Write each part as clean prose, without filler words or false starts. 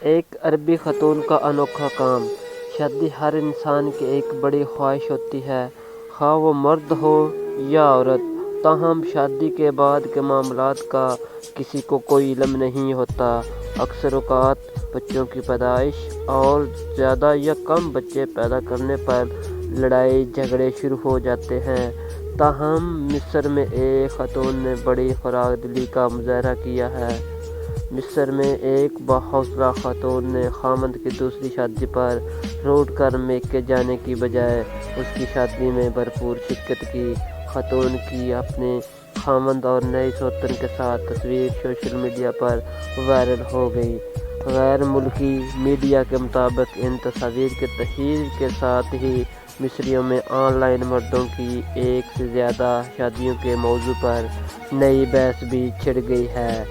ایک عربی خاتون کا انوکھا کام۔ شادی ہر انسان کی ایک بڑی خواہش ہوتی ہے، خواہ وہ مرد ہو یا عورت۔ تاہم شادی کے بعد کے معاملات کا کسی کو کوئی علم نہیں ہوتا۔ اکثر اوقات بچوں کی پیدائش اور زیادہ یا کم بچے پیدا کرنے پر لڑائی جھگڑے شروع ہو جاتے ہیں۔ تاہم مصر میں ایک خاتون نے بڑی خراج دلی کا مظاہرہ کیا ہے۔ مصر میں ایک باحوصلہ خاتون نے خاوند کی دوسری شادی پر روٹ کر میکے جانے کی بجائے اس کی شادی میں بھرپور شرکت کی۔ خاتون کی اپنے خاوند اور نئی سوتن کے ساتھ تصویر سوشل میڈیا پر وائرل ہو گئی۔ غیر ملکی میڈیا کے مطابق ان تصاویر کی تشہیر کے ساتھ ہی مصریوں میں آن لائن مردوں کی ایک سے زیادہ شادیوں کے موضوع پر نئی بحث بھی چھڑ گئی ہے۔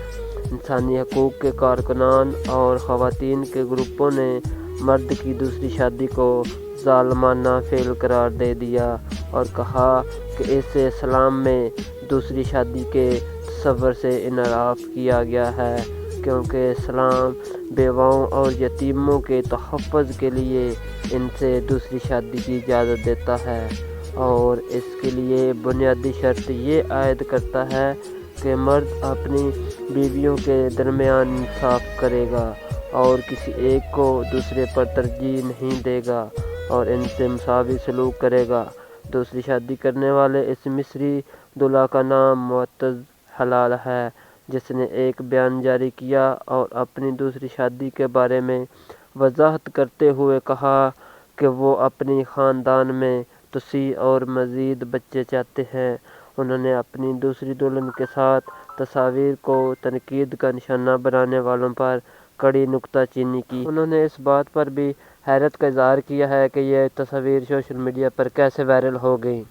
انسانی حقوق کے کارکنان اور خواتین کے گروپوں نے مرد کی دوسری شادی کو ظالمانہ فعل قرار دے دیا اور کہا کہ اسے اسلام میں دوسری شادی کے تصور سے انحراف کیا گیا ہے، کیونکہ اسلام بیواؤں اور یتیموں کے تحفظ کے لیے ان سے دوسری شادی کی اجازت دیتا ہے، اور اس کے لیے بنیادی شرط یہ عائد کرتا ہے کہ مرد اپنی بیویوں کے درمیان انصاف کرے گا اور کسی ایک کو دوسرے پر ترجیح نہیں دے گا اور ان سے مساوی سلوک کرے گا۔ دوسری شادی کرنے والے اس مصری دلہا کا نام معتز حلال ہے، جس نے ایک بیان جاری کیا اور اپنی دوسری شادی کے بارے میں وضاحت کرتے ہوئے کہا کہ وہ اپنی خاندان میں توسیع اور مزید بچے چاہتے ہیں۔ انہوں نے اپنی دوسری دلہن کے ساتھ تصاویر کو تنقید کا نشانہ بنانے والوں پر کڑی نکتہ چینی کی۔ انہوں نے اس بات پر بھی حیرت کا اظہار کیا ہے کہ یہ تصاویر سوشل میڈیا پر کیسے وائرل ہو گئیں۔